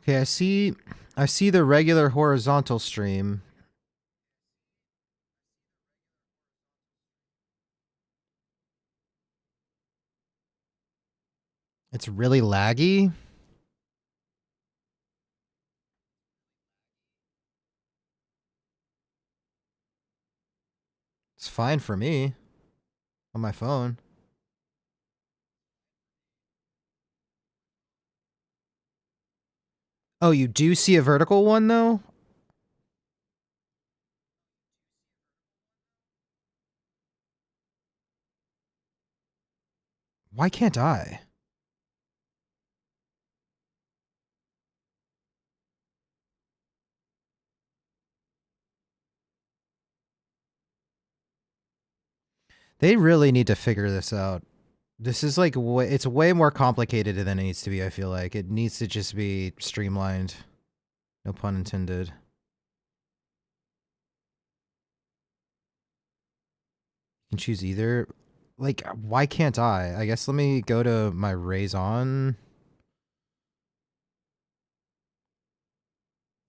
Okay, I see the regular horizontal stream. It's really laggy. It's fine for me on my phone. Oh, you do see a vertical one though? Why can't I? They really need to figure this out. This is like it's way more complicated than it needs to be, I feel like. It needs to just be streamlined. No pun intended. You can choose either. Like, why can't I? I guess let me go to my Raison.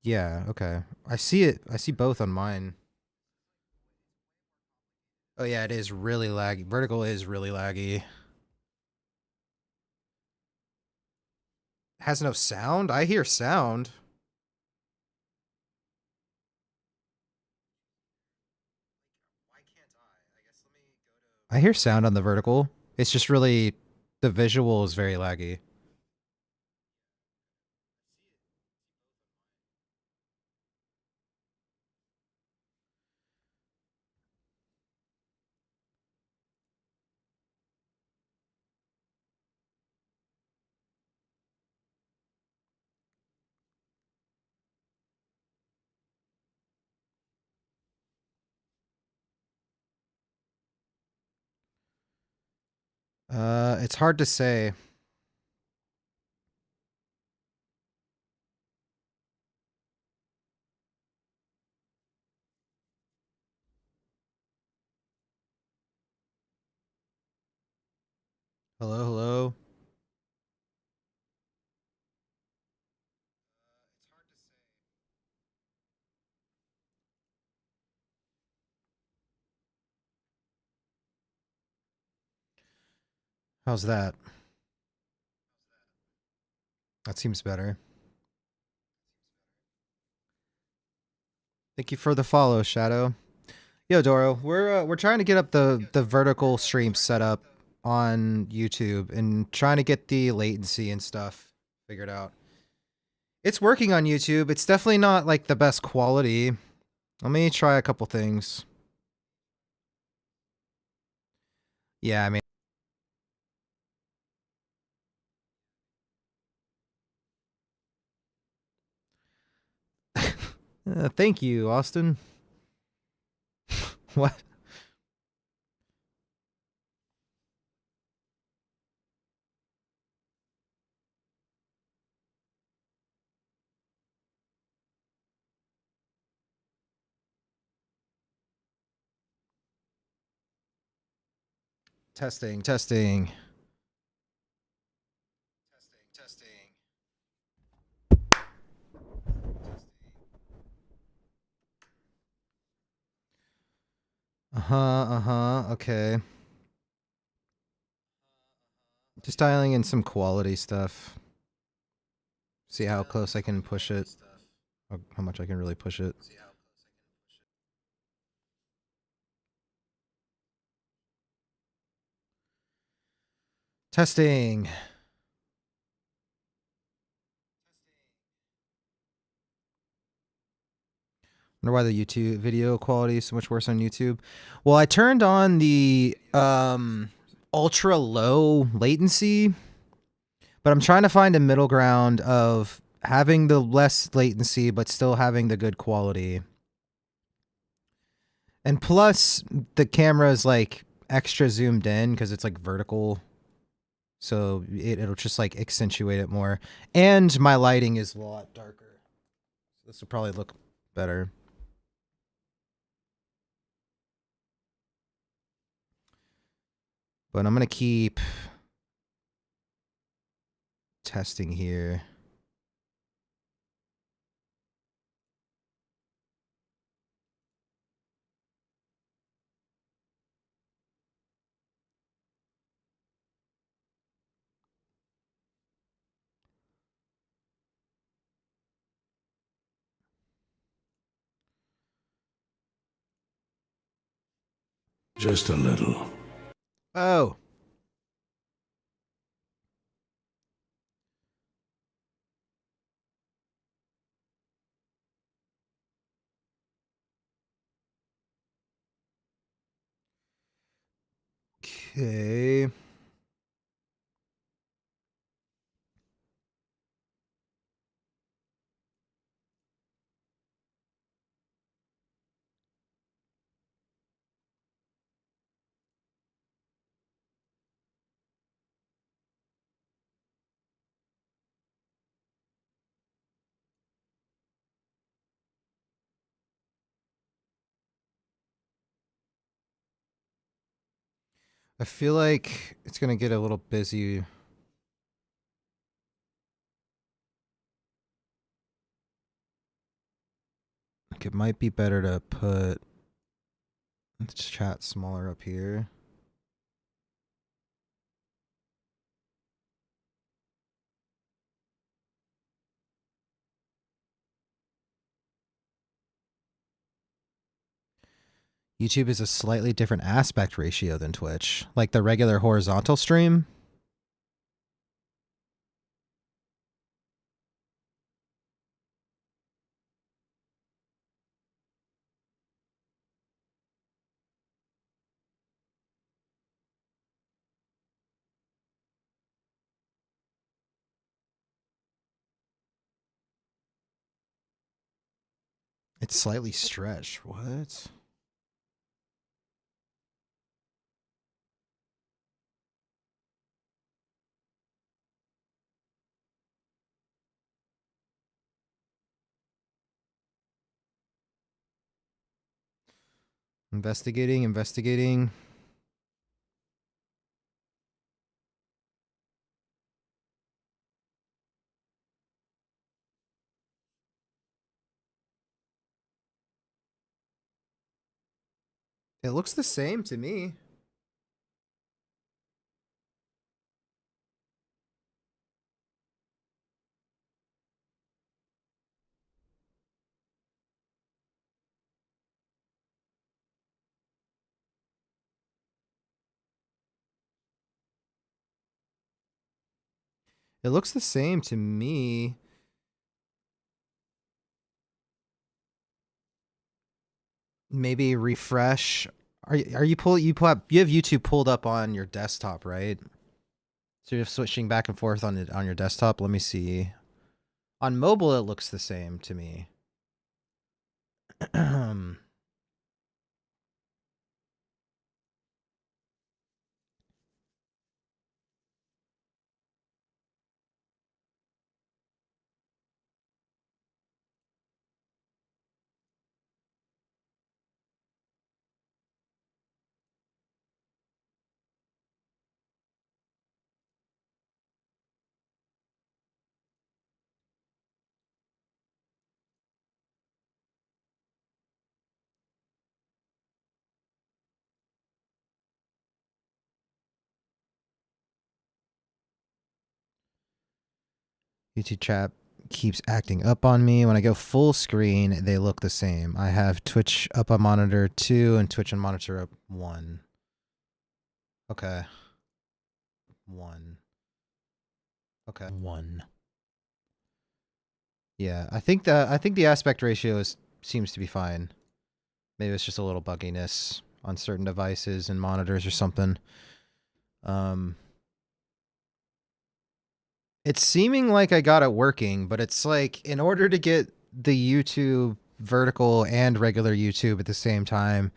Yeah, okay. I see it. I see both on mine. Oh yeah, it is really laggy. Vertical is really laggy. Has no sound? I hear sound. I hear sound on the vertical. It's just really, the visual is very laggy. It's hard to say. Hello, hello. How's that? That seems better. Thank you for the follow, Shadow. Yo, Doro, we're trying to get up the vertical stream set up on YouTube and trying to get the latency and stuff figured out. It's working on YouTube. It's definitely not like the best quality. Let me try a couple things. Yeah, I mean, thank you, Austin. What? Testing, testing. Okay. Just dialing in some quality stuff. See how close I can push it. How much I can really push it. Testing. Wonder why the YouTube video quality is so much worse on YouTube. Well, I turned on the ultra low latency, but I'm trying to find a middle ground of having the less latency but still having the good quality. And plus, the camera is like extra zoomed in because it's like vertical, so it'll just like accentuate it more. And my lighting is a lot darker. This will probably look better. But I'm gonna keep testing here. Just a little. Oh. Okay. I feel like it's going to get a little busy. Like it might be better to put the chat smaller up here. YouTube is a slightly different aspect ratio than Twitch. Like the regular horizontal stream. It's slightly stretched. What? Investigating. It looks the same to me. It looks the same to me. Maybe refresh. You have YouTube pulled up on your desktop, right? So you're switching back and forth on your desktop. Let me see. On mobile, it looks the same to me. YouTube chat keeps acting up on me. When I go full screen, they look the same. I have Twitch up on monitor 2 and Twitch on monitor up 1. Okay. 1. Okay. 1. Yeah, I think the aspect ratio seems to be fine. Maybe it's just a little bugginess on certain devices and monitors or something. It's seeming like I got it working, but it's like in order to get the YouTube vertical and regular YouTube at the same time,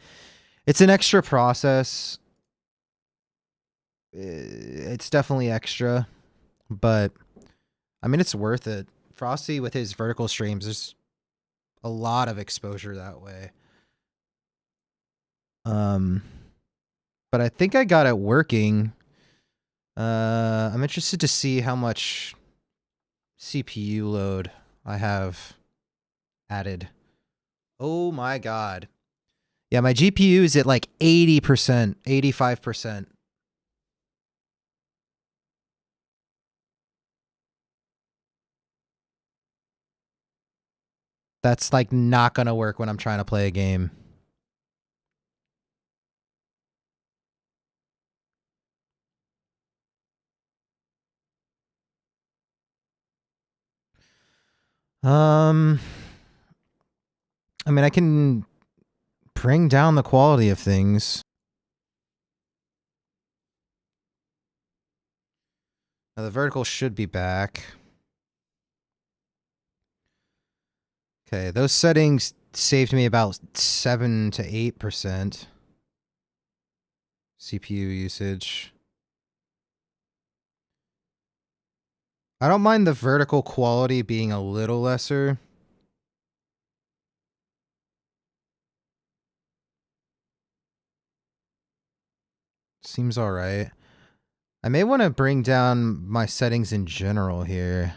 it's an extra process. It's definitely extra, but I mean, it's worth it. Frosty with his vertical streams, there's a lot of exposure that way. But I think I got it working. I'm interested to see how much CPU load I have added. Oh my god. Yeah, my GPU is at like 80%, 85%. That's like not gonna work when I'm trying to play a game. Um, I mean, I can bring down the quality of things. Now, the vertical should be back. Okay, those settings saved me about 7 to 8% CPU usage. I don't mind the vertical quality being a little lesser. Seems alright. I may want to bring down my settings in general here.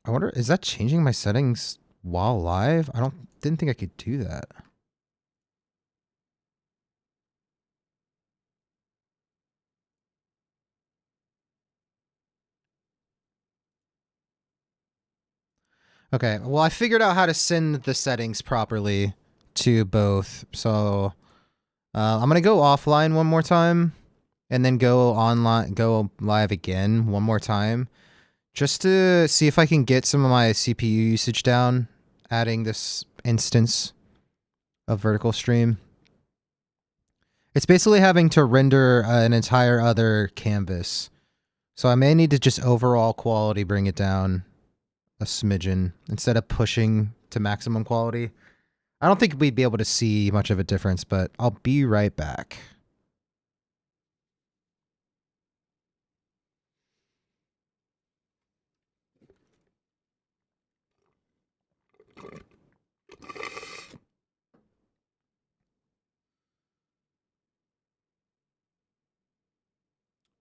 I wonder, is that changing my settings while live? Didn't think I could do that. Okay, well, I figured out how to send the settings properly to both. So I'm gonna go offline one more time, and then go online, go live again one more time, just to see if I can get some of my CPU usage down, adding this instance of vertical stream. It's basically having to render an entire other canvas. So I may need to just overall quality bring it down a smidgen instead of pushing to maximum quality. I don't think we'd be able to see much of a difference, but I'll be right back.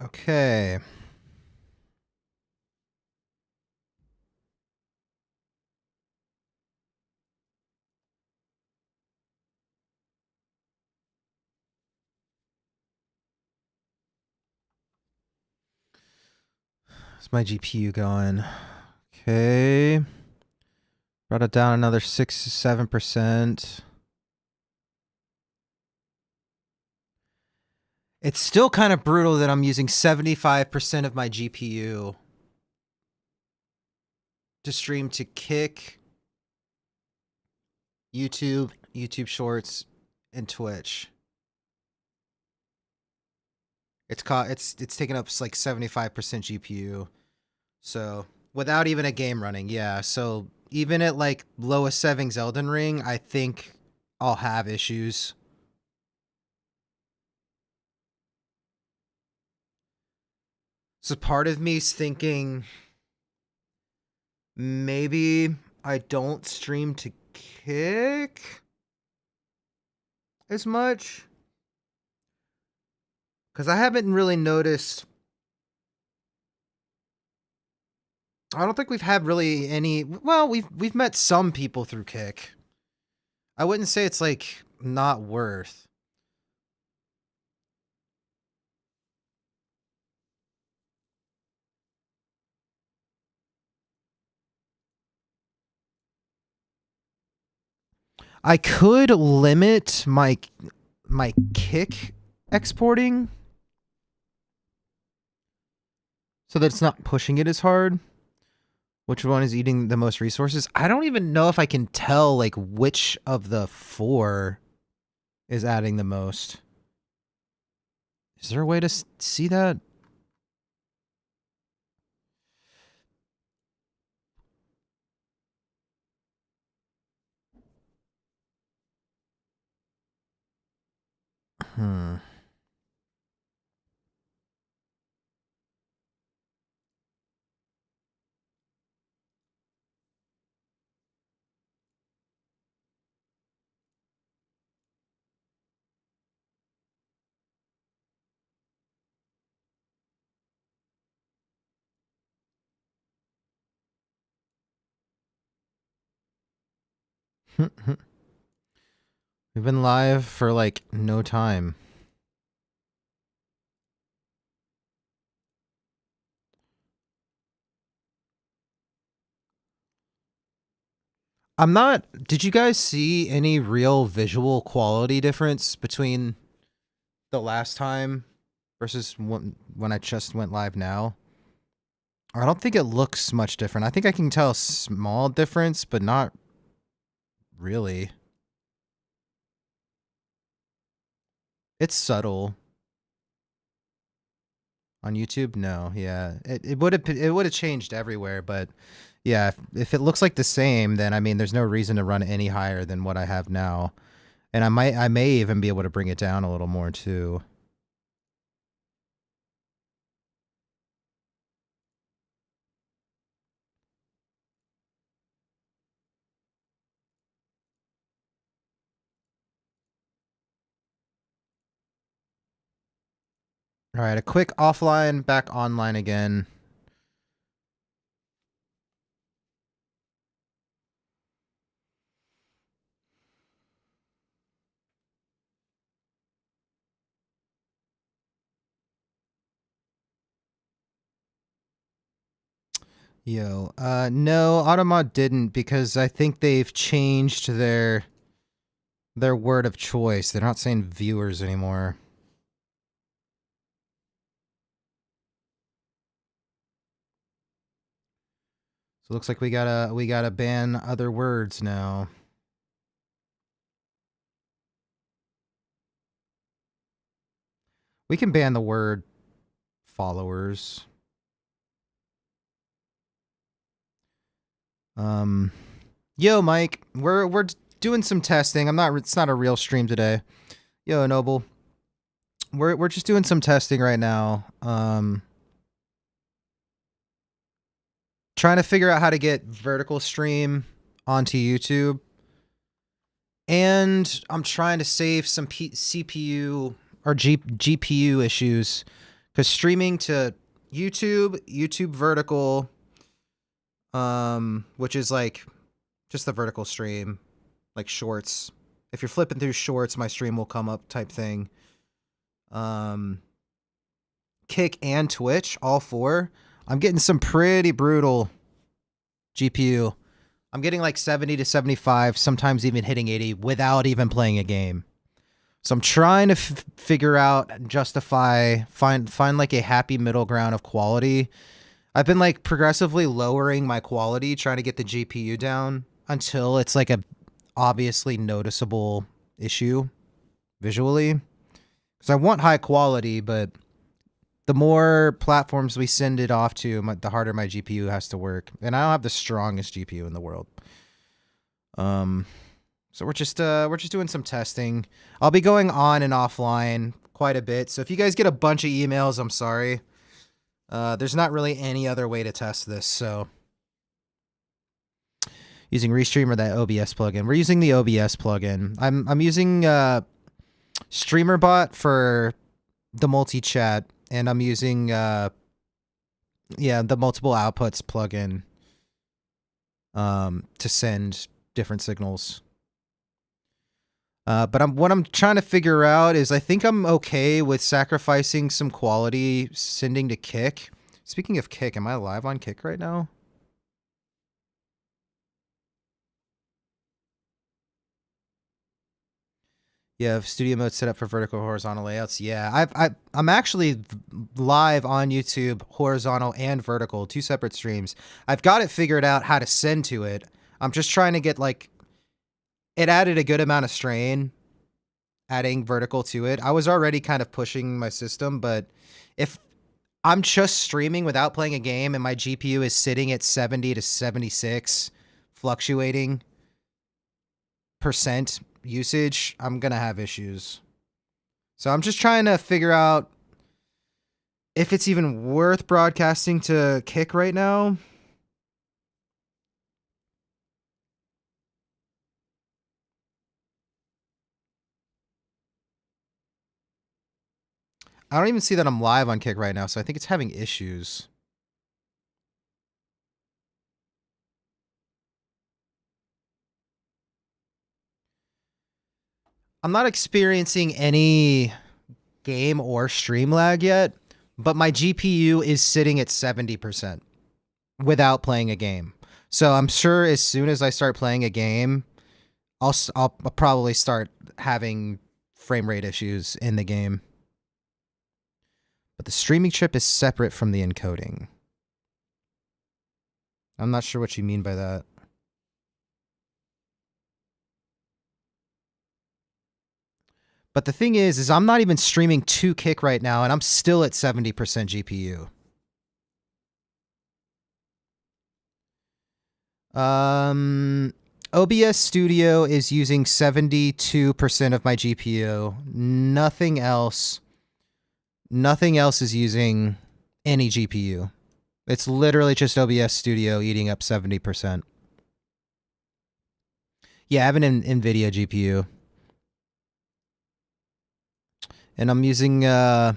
Okay. How's my GPU going? Okay. Brought it down another 6 to 7%. It's still kind of brutal that I'm using 75% of my GPU to stream to Kick, YouTube, YouTube Shorts, and Twitch. It's taking up like 75% GPU. So without even a game running, yeah. So even at like lowest settings Elden Ring, I think I'll have issues. So part of me's thinking maybe I don't stream to Kick as much, because I haven't really noticed. I don't think we've had really any. Well, we've met some people through Kick. I wouldn't say it's like not worth. I could limit my Kick exporting so that it's not pushing it as hard. Which one is eating the most resources? I don't even know if I can tell like which of the 4 is adding the most. Is there a way to see that? Hmm. We've been live for like no time. I'm not. Did you guys see any real visual quality difference between the last time versus when I just went live now? I don't think it looks much different. I think I can tell a small difference, but not really. It's subtle. On YouTube, no, yeah, it would have changed everywhere, but yeah, if it looks like the same, then I mean, there's no reason to run it any higher than what I have now, and I may even be able to bring it down a little more too. All right, a quick offline, back online again. Yo, no, Automod didn't, because I think they've changed their word of choice. They're not saying viewers anymore. So it looks like we gotta ban other words now. We can ban the word followers. Yo, Mike, we're doing some testing. It's not a real stream today. Yo, Noble, we're just doing some testing right now. Trying to figure out how to get vertical stream onto YouTube, and I'm trying to save some CPU or GPU issues, because streaming to YouTube vertical, which is like just the vertical stream, like shorts. If you're flipping through shorts, my stream will come up type thing. Kick and Twitch, all four. I'm getting some pretty brutal GPU. I'm getting like 70 to 75, sometimes even hitting 80 without even playing a game. So I'm trying to figure out, find like a happy middle ground of quality. I've been like progressively lowering my quality, trying to get the GPU down until it's like a obviously noticeable issue visually. Because I want high quality, but the more platforms we send it off to, the harder my GPU has to work. And I don't have the strongest GPU in the world. So we're just doing some testing. I'll be going on and offline quite a bit. So if you guys get a bunch of emails, I'm sorry. There's not really any other way to test this, so using Restream or that OBS plugin. We're using the OBS plugin. I'm using StreamerBot for the multi-chat, and I'm using the multiple outputs plugin to send different signals. But what I'm trying to figure out is, I think I'm okay with sacrificing some quality sending to Kick. Speaking of Kick, am I live on Kick right now? Yeah, studio mode set up for vertical horizontal layouts. Yeah, I'm actually live on YouTube, horizontal and vertical, 2 separate streams. I've got it figured out how to send to it. I'm just trying to get like, it added a good amount of strain adding vertical to it. I was already kind of pushing my system, but if I'm just streaming without playing a game and my GPU is sitting at 70 to 76, fluctuating % usage, I'm gonna have issues. So I'm just trying to figure out if it's even worth broadcasting to Kick right now. I don't even see that I'm live on Kick right now, so I think it's having issues. I'm not experiencing any game or stream lag yet, but my GPU is sitting at 70% without playing a game. So I'm sure as soon as I start playing a game, I'll probably start having frame rate issues in the game. But the streaming chip is separate from the encoding. I'm not sure what you mean by that. But the thing is I'm not even streaming to Kick right now, and I'm still at 70% GPU. OBS Studio is using 72% of my GPU. Nothing else is using any GPU. It's literally just OBS Studio eating up 70%. Yeah, I have an NVIDIA GPU. And I'm using, my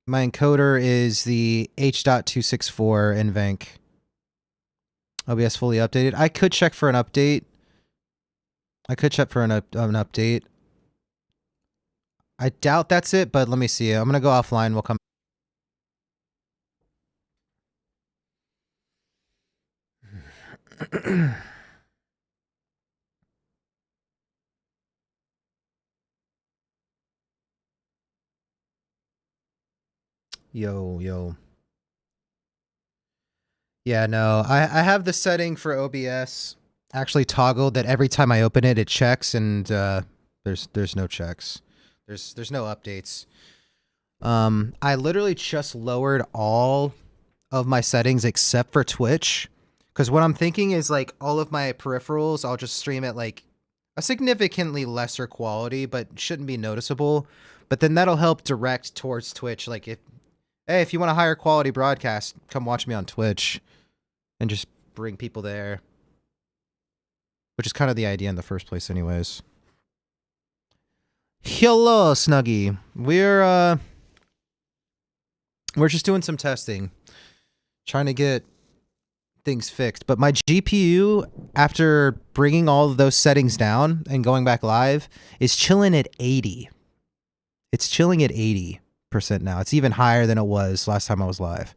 encoder is the H.264 NVENC. OBS fully updated. I could check for an update. an update. I doubt that's it, but let me see. I'm going to go offline. We'll come. Yo. Yeah, no. I have the setting for OBS actually toggled that every time I open it, it checks, and there's no checks. There's no updates. I literally just lowered all of my settings except for Twitch, because what I'm thinking is like all of my peripherals, I'll just stream at like a significantly lesser quality, but shouldn't be noticeable. But then that'll help direct towards Twitch. Like if you want a higher quality broadcast, come watch me on Twitch, and just bring people there. Which is kind of the idea in the first place anyways. Hello, Snuggie. We're just doing some testing. Trying to get things fixed. But my GPU, after bringing all of those settings down and going back live, is chilling at 80. It's chilling at 80% now. It's even higher than it was last time I was live.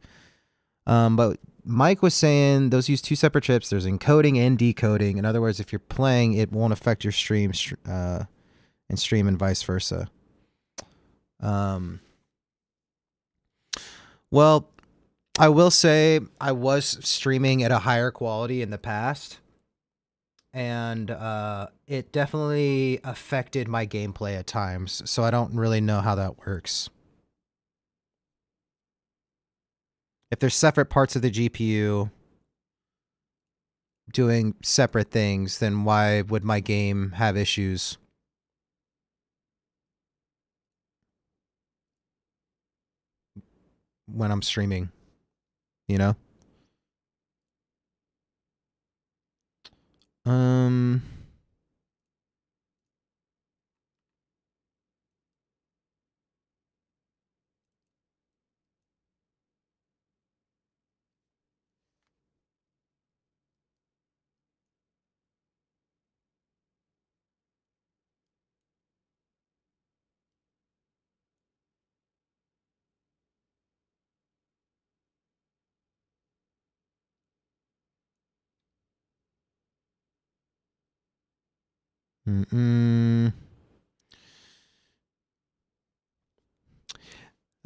But Mike was saying those use two separate chips. There's encoding and decoding. In other words, if you're playing, it won't affect your stream and stream and vice versa. Well, I will say I was streaming at a higher quality in the past, and it definitely affected my gameplay at times, so I don't really know how that works. If there's separate parts of the GPU doing separate things, then why would my game have issues? When I'm streaming, you know?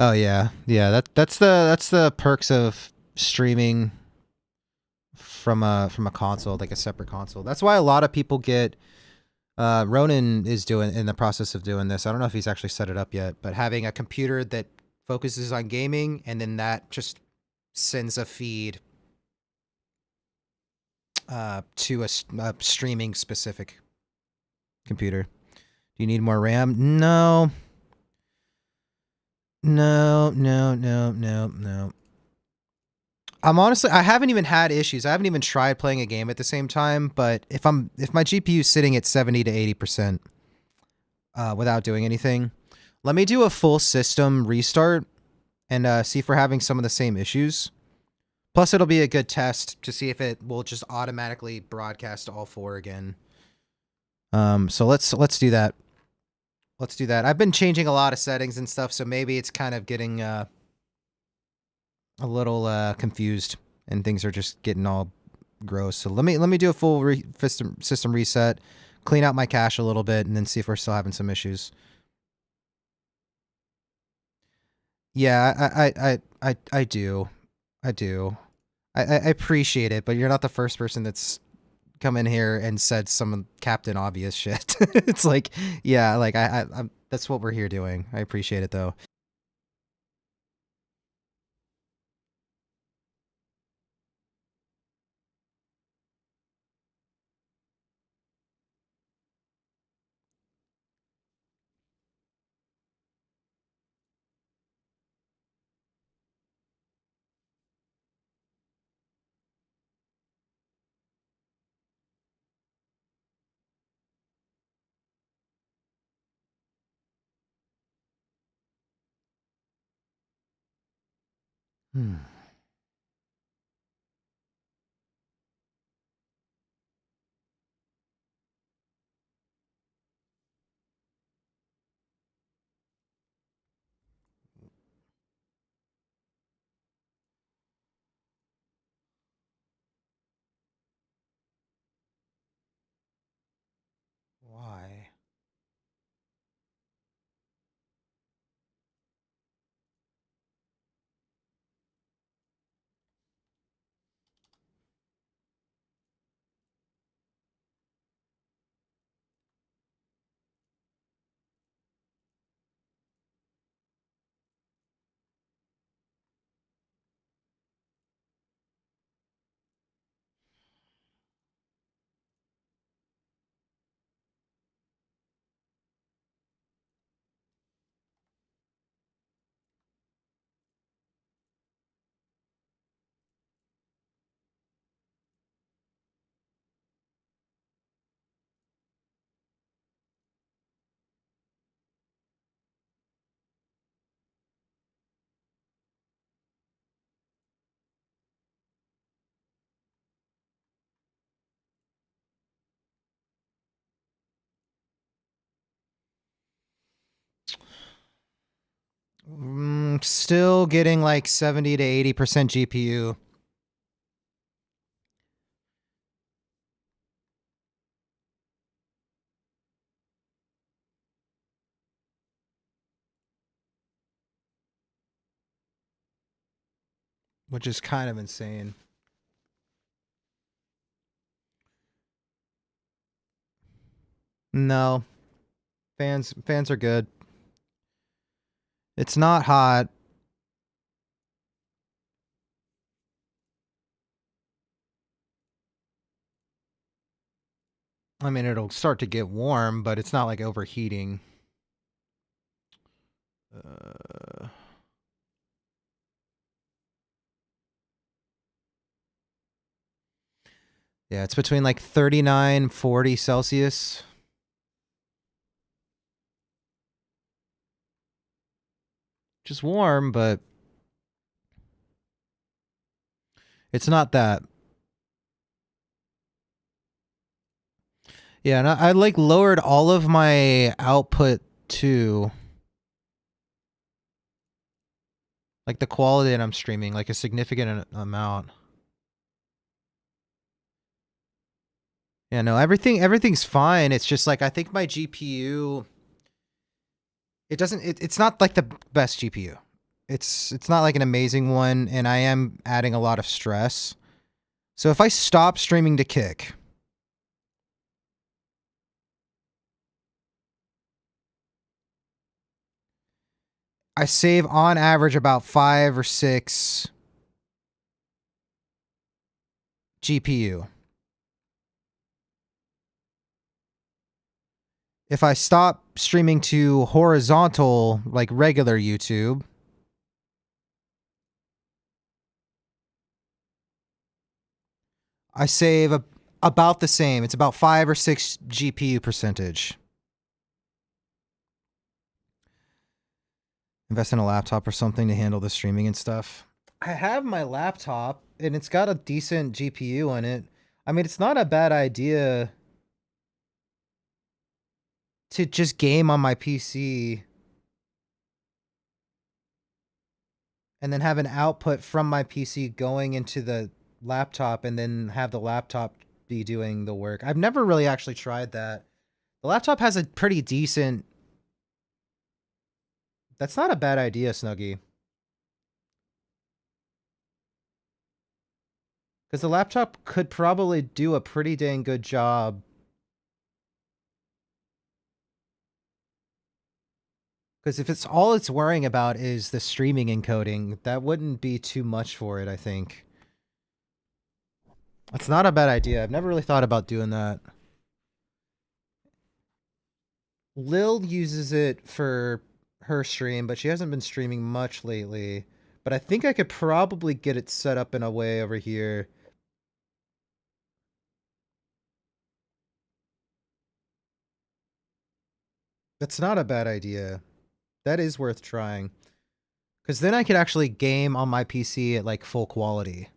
Oh yeah. That's the perks of streaming from a console, like a separate console. That's why a lot of people get. Ronan is in the process of doing this. I don't know if he's actually set it up yet, but having a computer that focuses on gaming, and then that just sends a feed to a streaming specific computer. Do you need more RAM? No. I haven't even had issues. I haven't even tried playing a game at the same time, but if my GPU is sitting at 70 to 80% without doing anything, let me do a full system restart and see if we're having some of the same issues. Plus, it'll be a good test to see if it will just automatically broadcast all four again. So let's do that. Let's do that. I've been changing a lot of settings and stuff, so maybe it's kind of getting a little confused, and things are just getting all gross. So let me do a full system reset, clean out my cache a little bit, and then see if we're still having some issues. Yeah, I do. I appreciate it, but you're not the first person that's come in here and said some Captain Obvious shit. It's like, yeah, like I'm that's what we're here doing. I appreciate it though. Hmm. Why? Still getting like 70 to 80% GPU. Which is kind of insane. No. Fans are good. It's not hot. I mean, it'll start to get warm, but it's not like overheating. Yeah, it's between like 39, 40 Celsius. Which is warm, but it's not that. Yeah, and I like lowered all of my output too. Like the quality that I'm streaming, like a significant amount. Yeah, no, everything's fine. It's just like I think my GPU it's not like the best GPU. It's not like an amazing one, and I am adding a lot of stress. So if I stop streaming to Kick, I save on average about 5 or 6 GPU. If I stop streaming to horizontal, like regular YouTube, I save about the same. It's about 5 or 6 GPU percentage. Invest in a laptop or something to handle the streaming and stuff. I have my laptop, and it's got a decent GPU on it. I mean, it's not a bad idea. to just game on my PC and then have an output from my PC going into the laptop and then have the laptop be doing the work. I've never really actually tried that. The laptop has a pretty decent... That's not a bad idea, Snuggie. Because the laptop could probably do a pretty dang good job. Because if it's all it's worrying about is the streaming encoding, that wouldn't be too much for it, I think. That's not a bad idea. I've never really thought about doing that. Lil uses it for her stream, but she hasn't been streaming much lately. But I think I could probably get it set up in a way over here. That's not a bad idea. That is worth trying. Because then I could actually game on my PC at like full quality.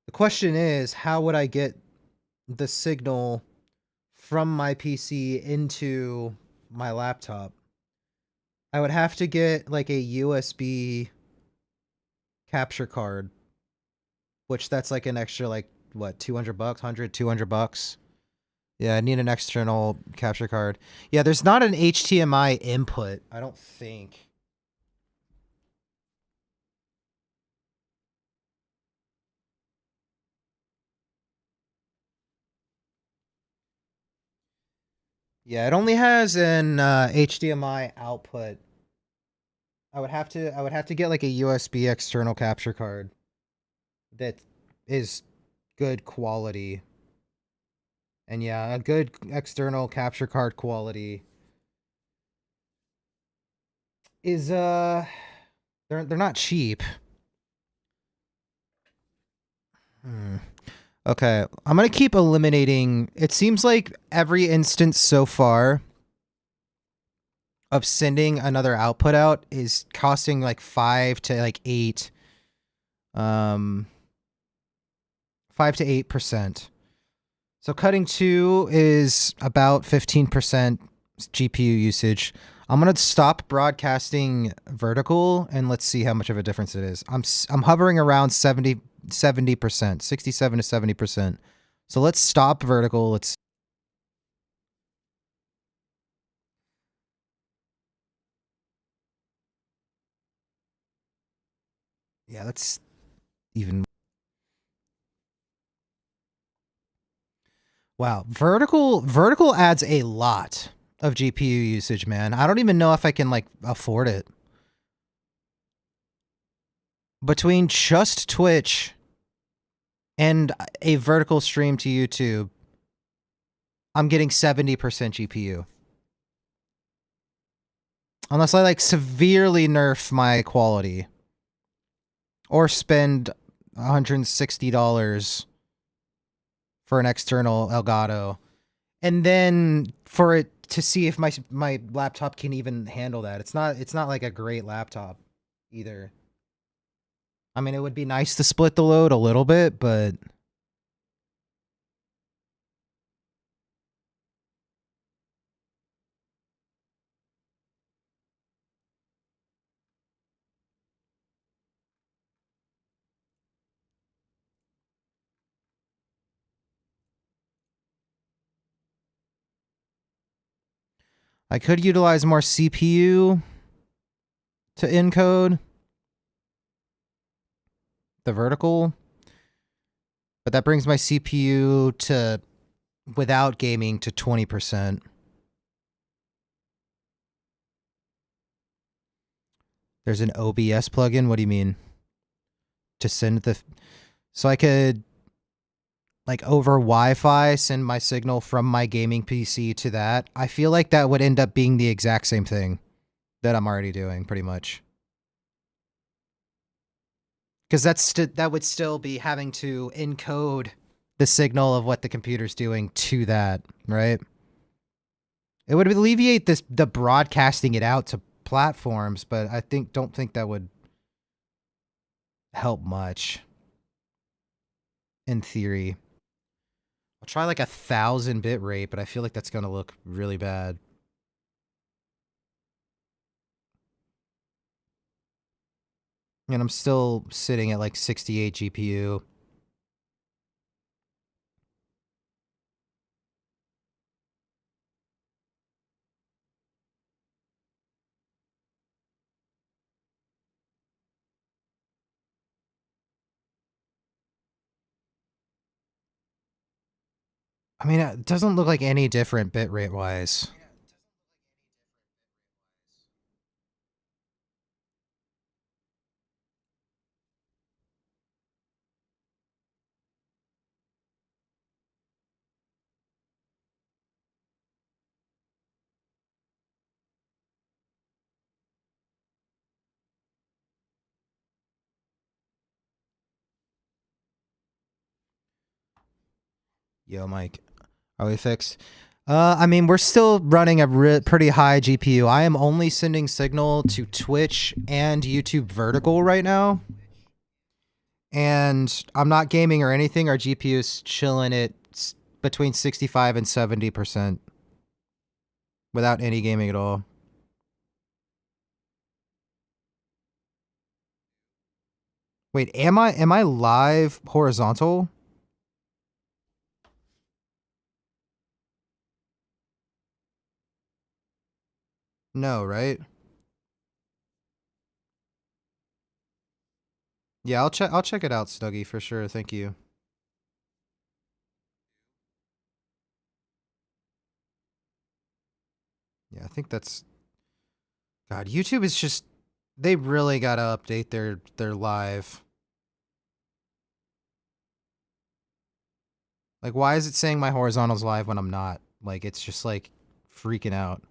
The question is, how would I get the signal from my PC into my laptop? I would have to get like a USB capture card, which that's like an extra like what, 200 bucks, 100, 200 bucks. Yeah, I need an external capture card. Yeah, there's not an HDMI input, I don't think. Yeah, it only has an HDMI output. I would have to get like a USB external capture card that is good quality. And yeah, a good external capture card quality is they're not cheap. Okay, I'm gonna keep eliminating. It seems like every instance so far of sending another output out is costing like 5 to like 8 5 to 8%. So cutting 2 is about 15% GPU usage. I'm gonna stop broadcasting vertical and let's see how much of a difference it is. I'm hovering around 70%, 67 to 70%. So let's stop vertical. Yeah, that's even. Wow, vertical adds a lot of GPU usage, man. I don't even know if I can like afford it. Between just Twitch and a vertical stream to YouTube, I'm getting 70% GPU. Unless I like severely nerf my quality or spend $160 for an external Elgato, and then for it to see if my laptop can even handle that. It's not like a great laptop either. I mean, it would be nice to split the load a little bit, but I could utilize more CPU to encode the vertical, but that brings my CPU to, without gaming, to 20%. There's an OBS plugin. What do you mean? To send the... So I could, like, over Wi-Fi send my signal from my gaming PC to that. I feel like that would end up being the exact same thing that I'm already doing, pretty much. Because that would still be having to encode the signal of what the computer's doing to that, right? It would alleviate the broadcasting it out to platforms, but I don't think that would help much. In theory. I'll try like 1,000 bit rate, but I feel like that's gonna look really bad. And I'm still sitting at like 68 GPU. I mean, it doesn't look like any different bitrate wise. Yo, Mike. Are we fixed? I mean, we're still running a pretty high GPU. I am only sending signal to Twitch and YouTube vertical right now. And I'm not gaming or anything. Our GPU is chilling at between 65 and 70% without any gaming at all. Wait, am I live horizontal? No, right? Yeah, I'll check it out, Snuggy, for sure. Thank you. Yeah, I think that's God, YouTube is just they really got to update their live. Like, why is it saying my horizontal's live when I'm not? Like, it's just like freaking out.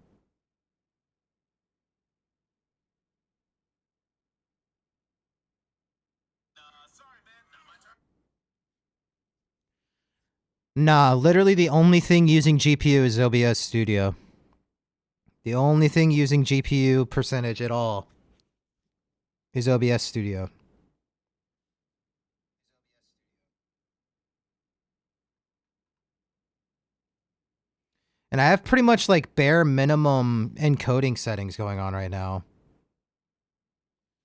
Nah, literally the only thing using GPU is OBS Studio. The only thing using GPU percentage at all is OBS Studio. And I have pretty much like bare minimum encoding settings going on right now.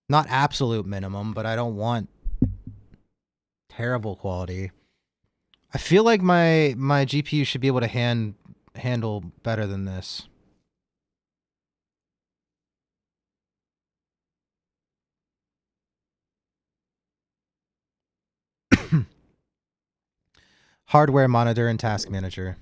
Not absolute minimum, but I don't want terrible quality. I feel like my GPU should be able to handle better than this. Hardware monitor and task manager.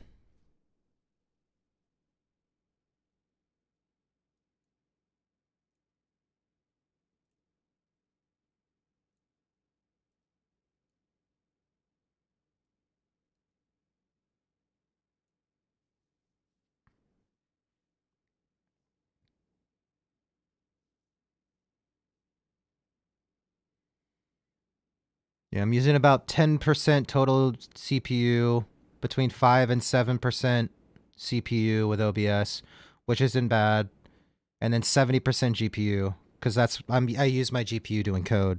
Yeah, I'm using about 10% total CPU, between 5 and 7% CPU with OBS, which isn't bad, and then 70% GPU because I use my GPU to encode.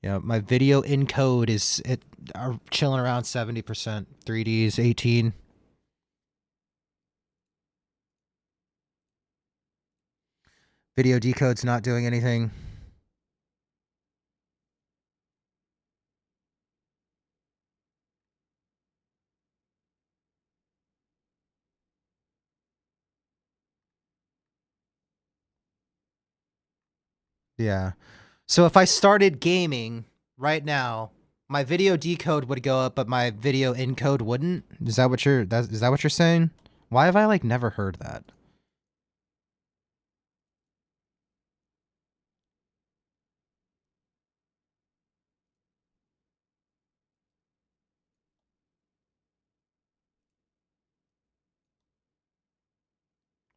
Yeah, my video encode is chilling around 70%. 3Ds 18. Video decode's not doing anything. Yeah. So if I started gaming right now, my video decode would go up, but my video encode wouldn't. Is that what you're saying? Why have I like never heard that?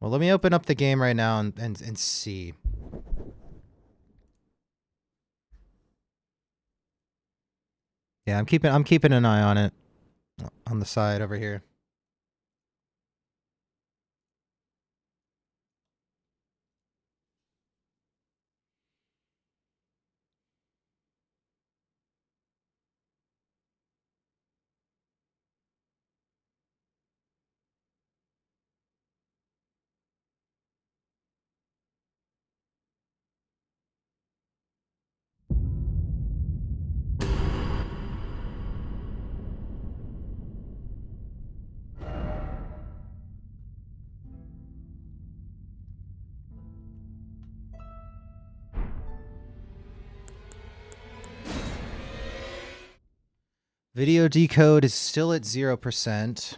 Well, let me open up the game right now and see. Yeah, I'm keeping an eye on it on the side over here. Video decode is still at 0%.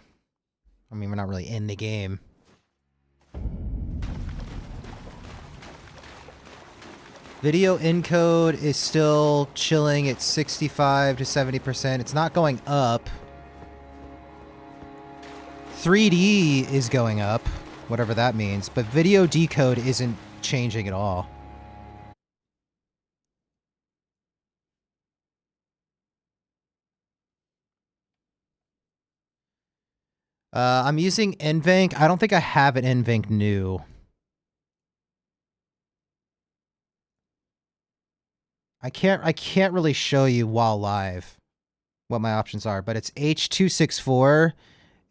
I mean, we're not really in the game. Video encode is still chilling at 65 to 70%. It's not going up. 3D is going up, whatever that means, but video decode isn't changing at all. I'm using NVENC. I don't think I have an NVENC new. I can't really show you while live what my options are, but it's H.264,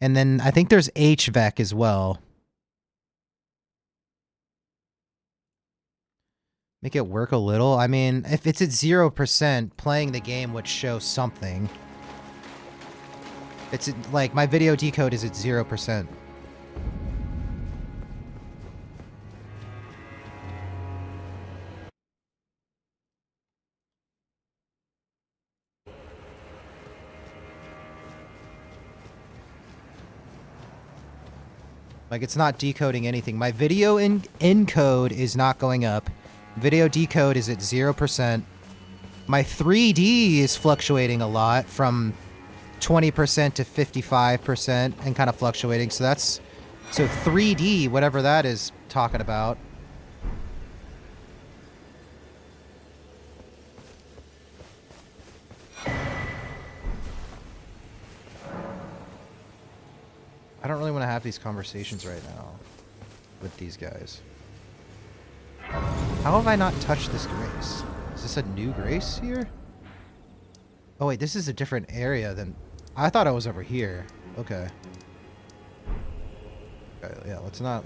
and then I think there's HVEC as well. Make it work a little. I mean, if it's at 0%, playing the game would show something. It's like my video decode is at 0%. Like, it's not decoding anything. My video encode is not going up. Video decode is at 0%. My 3D is fluctuating a lot from 20% to 55% and kind of fluctuating. So that's... So 3D, whatever that is talking about. I don't really want to have these conversations right now with these guys. How have I not touched this grace? Is this a new grace here? Oh wait, this is a different area than... I thought I was over here. Okay. Okay, yeah, let's not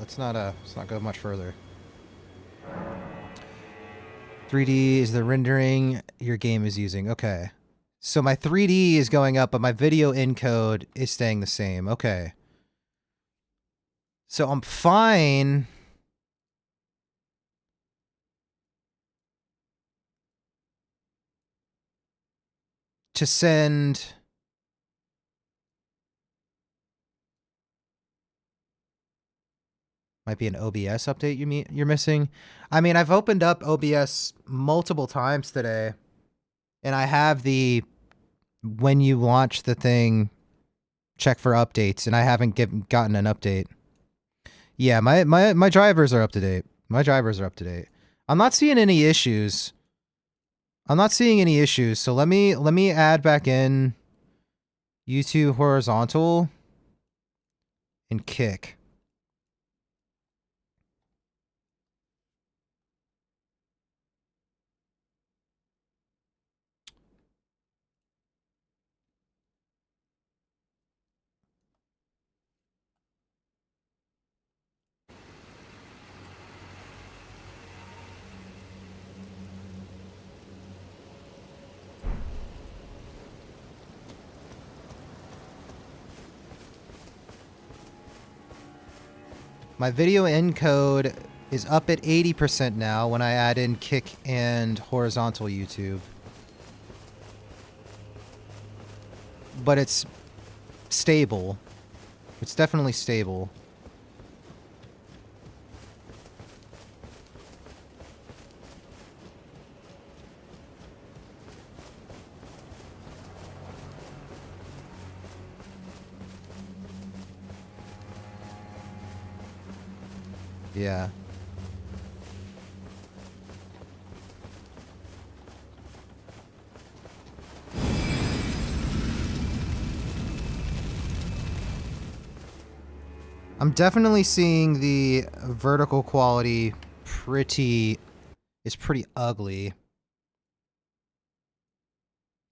go much further. 3D is the rendering your game is using. Okay. So my 3D is going up, but my video encode is staying the same. Okay. So I'm fine. To send... Might be an OBS update you're missing. I mean, I've opened up OBS multiple times today, and I have the when you launch the thing, check for updates, and I haven't gotten an update. Yeah, my drivers are up to date. My drivers are up to date. I'm not seeing any issues. I'm not seeing any issues. So let me add back in YouTube horizontal and kick. My video encode is up at 80% now when I add in kick and horizontal YouTube. But it's stable. It's definitely stable. Yeah. I'm definitely seeing the vertical quality is pretty ugly.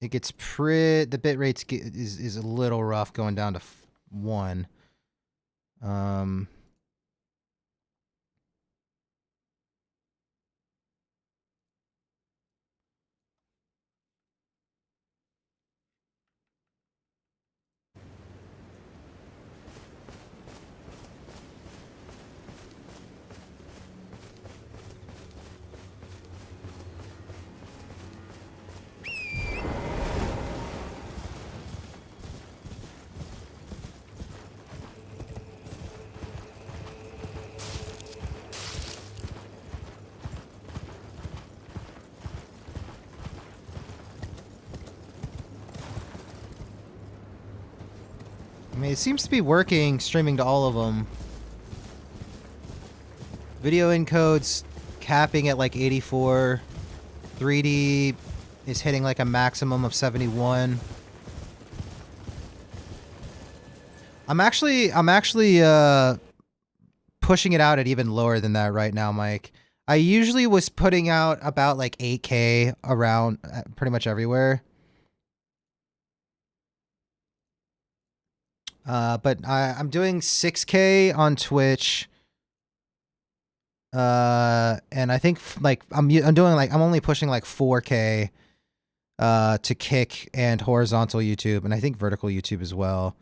It gets the bit rates is a little rough going down to 1. Um I mean, it seems to be working streaming to all of them. Video encode's capping at like 84. 3D is hitting like a maximum of 71. I'm actually pushing it out at even lower than that right now, Mike. I usually was putting out about like 8K around pretty much everywhere. But I'm doing 6K on Twitch. And I think like I'm doing like I'm only pushing like 4K to Kick and horizontal YouTube, and I think vertical YouTube as well.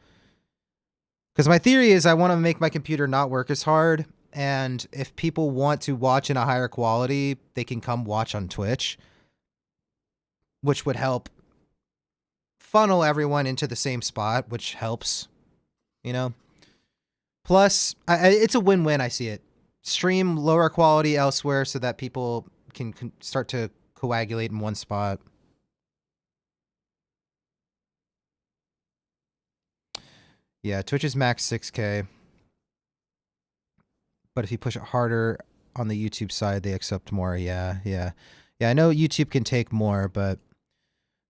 Because my theory is I want to make my computer not work as hard, and if people want to watch in a higher quality, they can come watch on Twitch, which would help funnel everyone into the same spot, which helps, you know. Plus, it's a win-win. I see it. Stream lower quality elsewhere so that people can start to coagulate in one spot. Yeah, Twitch is max 6K. But if you push it harder on the YouTube side, they accept more. Yeah. I know YouTube can take more, but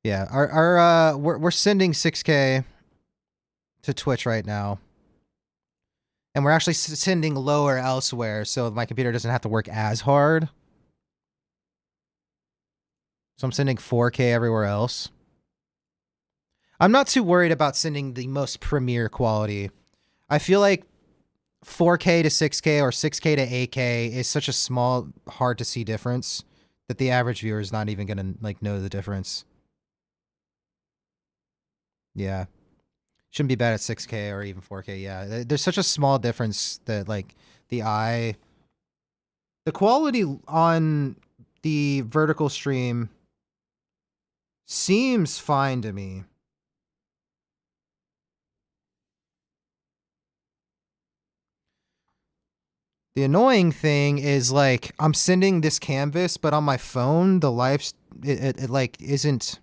yeah, we're sending 6K to Twitch right now. And we're actually sending lower elsewhere, so my computer doesn't have to work as hard. So I'm sending 4K everywhere else. I'm not too worried about sending the most premiere quality. I feel like 4K to 6K or 6K to 8K is such a small, hard to see difference that the average viewer is not even gonna like know the difference. Yeah. Shouldn't be bad at 6K or even 4K. Yeah, there's such a small difference that like the quality on the vertical stream seems fine to me. The annoying thing is like I'm sending this canvas, but on my phone the it like isn't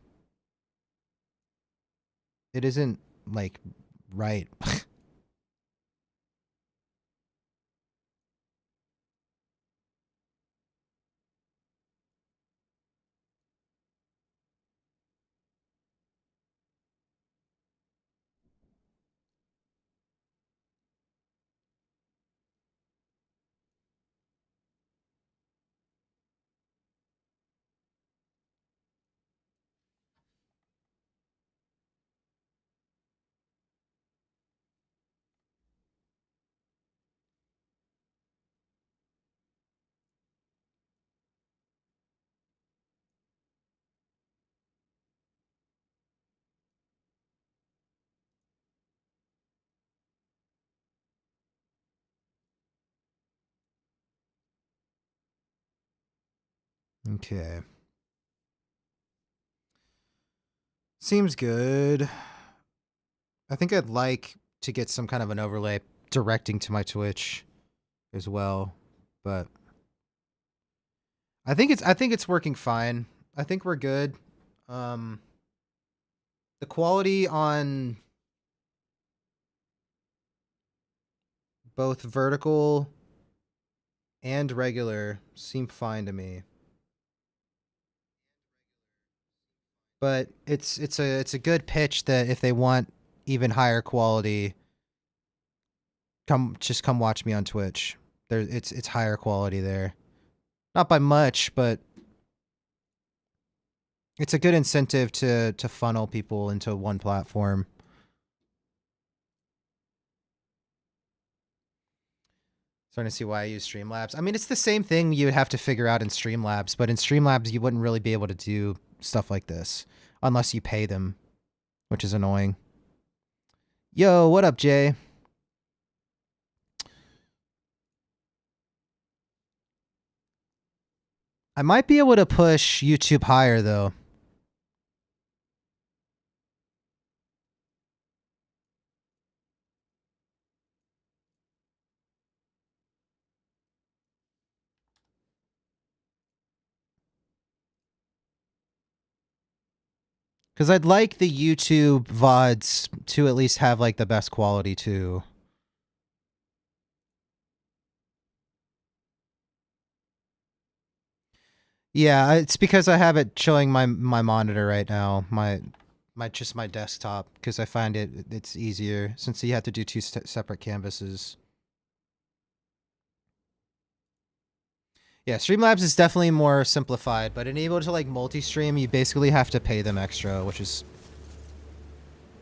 like right. Okay. Seems good. I think I'd like to get some kind of an overlay directing to my Twitch as well, but I think it's working fine. I think we're good. The quality on both vertical and regular seem fine to me. But it's a good pitch that if they want even higher quality, just come watch me on Twitch. It's higher quality there. Not by much, but it's a good incentive to funnel people into one platform. Starting to see why I use Streamlabs. I mean, it's the same thing you would have to figure out in Streamlabs, but in Streamlabs you wouldn't really be able to do stuff like this unless you pay them, which is annoying. Yo, what up, Jay? I might be able to push YouTube higher, though. Because I'd like the YouTube VODs to at least have, like, the best quality, too. Yeah, it's because I have it showing my monitor right now, my desktop, because I find it's easier since you have to do two separate canvases. Yeah, Streamlabs is definitely more simplified, but enabled to like multi-stream, you basically have to pay them extra, which is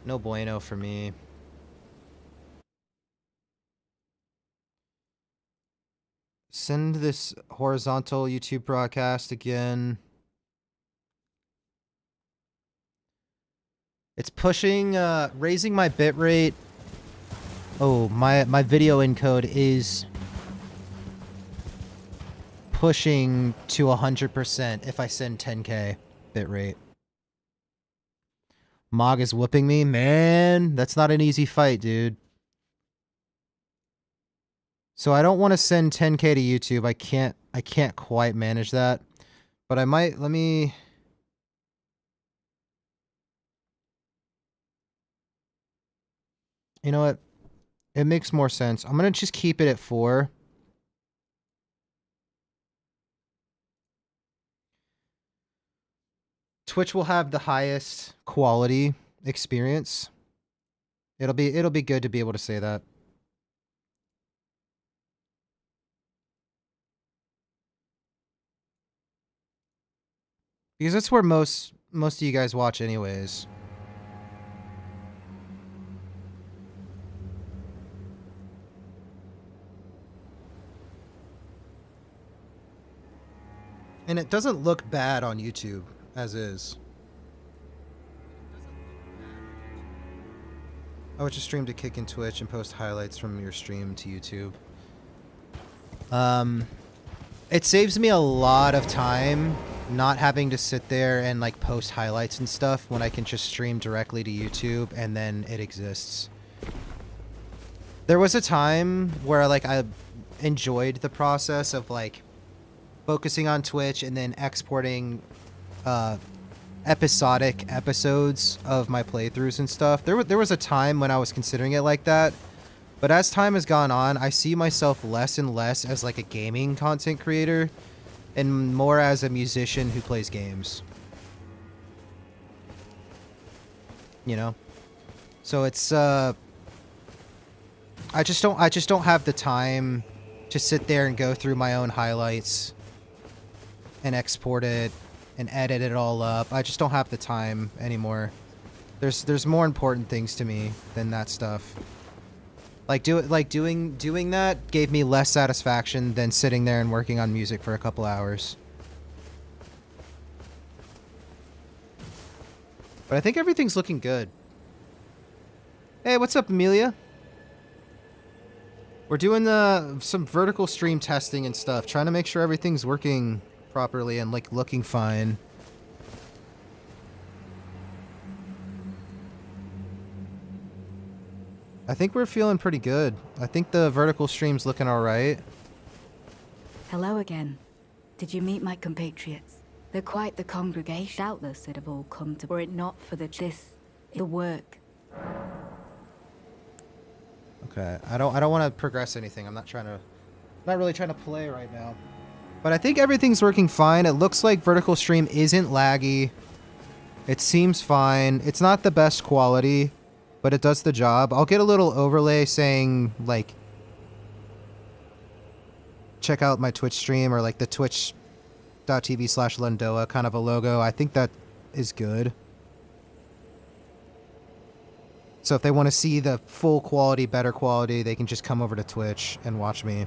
no bueno for me. Send this horizontal YouTube broadcast again. It's pushing, raising my bitrate. Oh, my video encode is pushing to 100% if I send 10K bitrate. Mog is whooping me? Man, that's not an easy fight, dude. So I don't want to send 10K to YouTube. I can't quite manage that. But I might, let me... You know what? It makes more sense. I'm going to just keep it at 4. Twitch will have the highest quality experience. It'll be good to be able to say that. Because that's where most of you guys watch anyways. And it doesn't look bad on YouTube, as is. I would just stream to Kick and Twitch and post highlights from your stream to YouTube. It saves me a lot of time not having to sit there and like post highlights and stuff when I can just stream directly to YouTube and then it exists. There was a time where like I enjoyed the process of like focusing on Twitch and then exporting episodic episodes of my playthroughs and stuff. There was a time when I was considering it like that. But as time has gone on, I see myself less and less as like a gaming content creator and more as a musician who plays games. You know? So it's I just don't have the time to sit there and go through my own highlights and export it and edit it all up. I just don't have the time anymore. There's more important things to me than that stuff. Doing that gave me less satisfaction than sitting there and working on music for a couple hours. But I think everything's looking good. Hey, what's up, Amelia? We're doing some vertical stream testing and stuff, trying to make sure everything's working properly and like looking fine. I think we're feeling pretty good. I think the vertical stream's looking alright. Hello again. Did you meet my compatriots? They're quite the congregation. Doubtless they'd have all come to, were it not for the work. Okay, I don't want to progress anything. I'm not really trying to play right now. But I think everything's working fine. It looks like vertical stream isn't laggy. It seems fine. It's not the best quality, but it does the job. I'll get a little overlay saying, like, check out my Twitch stream or like the twitch.tv/Lundoa kind of a logo. I think that is good. So if they want to see the full quality, better quality, they can just come over to Twitch and watch me.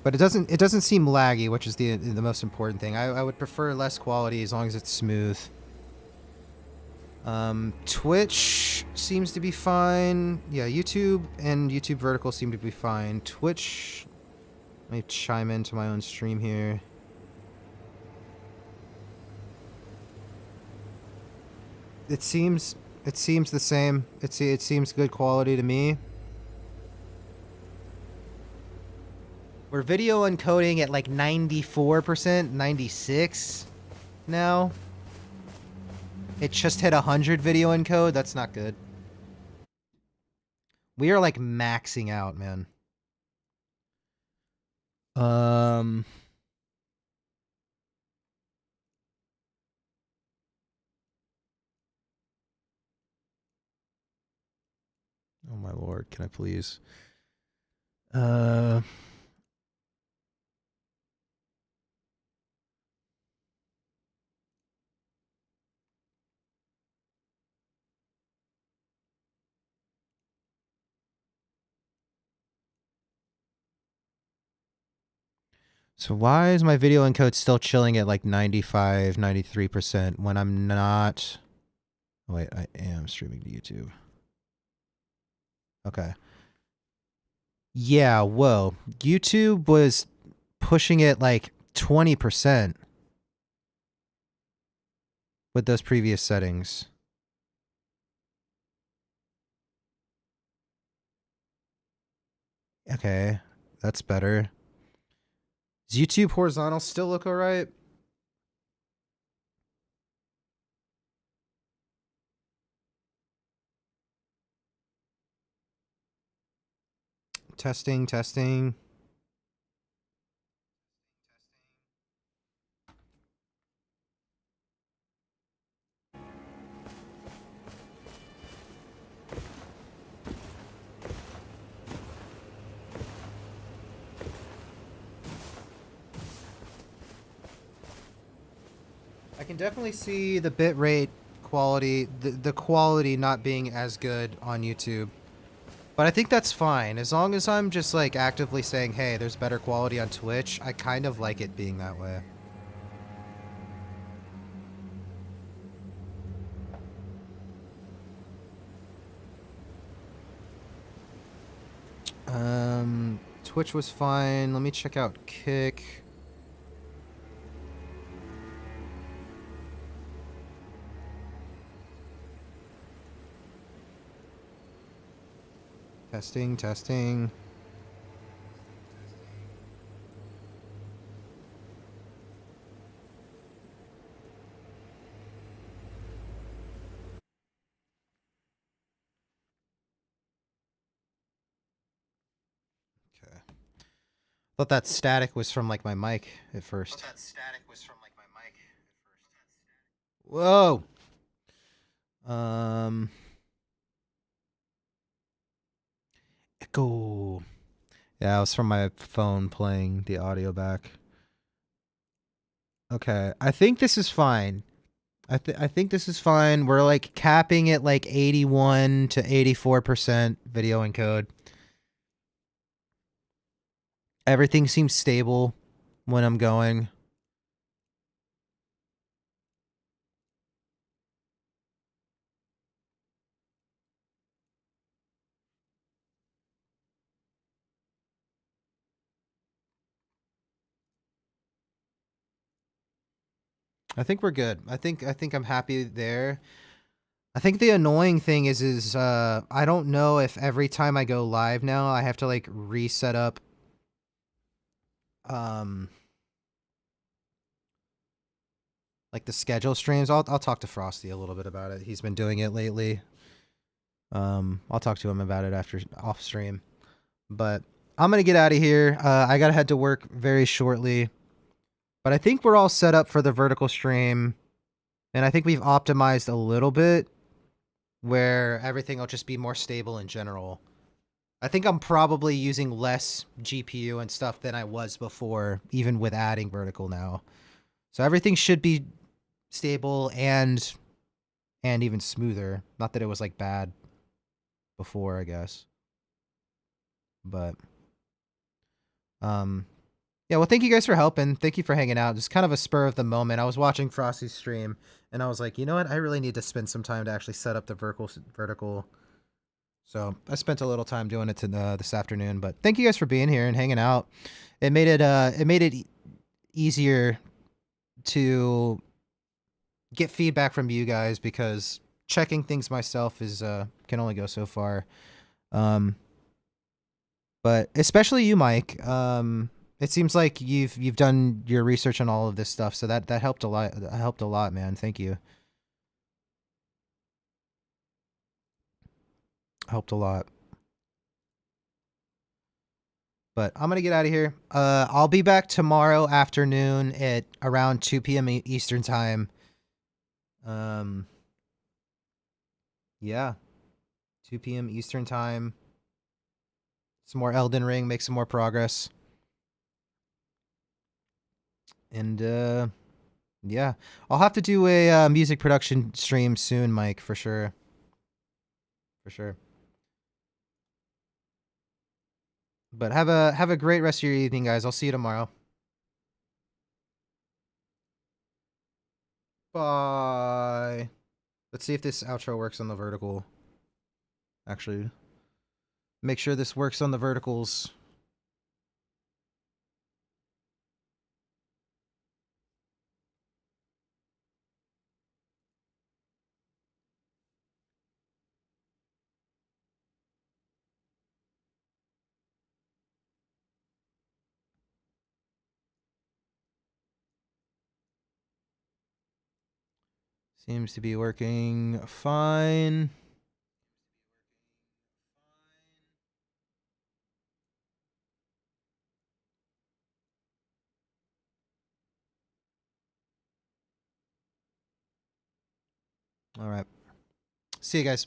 But it doesn't seem laggy, which is the most important thing. I would prefer less quality as long as it's smooth. Twitch seems to be fine. Yeah, YouTube and YouTube vertical seem to be fine. Twitch, let me chime into my own stream here. It seems the same. It seems good quality to me. We're video encoding at like 94%, 96 now. It just hit 100 video encode. That's not good. We are like maxing out, man. Oh my lord, can I please? So why is my video encode still chilling at like 95, 93% when I'm not... Oh, wait, I am streaming to YouTube. Okay. Yeah, whoa. YouTube was pushing it like 20% with those previous settings. Okay, that's better. Does YouTube horizontal still look alright? Testing, testing. I can definitely see the bitrate quality, the quality not being as good on YouTube. But I think that's fine. As long as I'm just like actively saying, hey, there's better quality on Twitch, I kind of like it being that way. Twitch was fine. Let me check out Kick. Testing, testing. Okay. Thought that static was from like my mic at first. Whoa. Echo. Yeah, it was from my phone playing the audio back. Okay, I think this is fine. I think this is fine. We're like capping at like 81 to 84% video encode. Everything seems stable when I'm going. I think we're good. I think I'm happy there. I think the annoying thing is I don't know if every time I go live now I have to like reset up like the schedule streams. I'll talk to Frosty a little bit about it. He's been doing it lately. I'll talk to him about it after off stream. But I'm gonna get out of here. I gotta head to work very shortly. But I think we're all set up for the vertical stream. And I think we've optimized a little bit where everything will just be more stable in general. I think I'm probably using less GPU and stuff than I was before, even with adding vertical now. So everything should be stable and even smoother. Not that it was like bad before, I guess. But yeah, well, thank you guys for helping. Thank you for hanging out. Just kind of a spur of the moment. I was watching Frosty's stream and I was like, you know what? I really need to spend some time to actually set up the vertical. So I spent a little time doing it this afternoon. But thank you guys for being here and hanging out. It made it easier to get feedback from you guys because checking things myself is can only go so far. But especially you, Mike. It seems like you've done your research on all of this stuff, so that helped a lot. That helped a lot, man. Thank you. Helped a lot. But I'm gonna get out of here. I'll be back tomorrow afternoon at around 2 p.m. Eastern time. Yeah, 2 p.m. Eastern time. Some more Elden Ring, make some more progress. And yeah, I'll have to do a music production stream soon, Mike, for sure. For sure. But have a great rest of your evening, guys. I'll see you tomorrow. Bye. Let's see if this outro works on the vertical. Actually, make sure this works on the verticals. Seems to be working fine. All right. See you guys.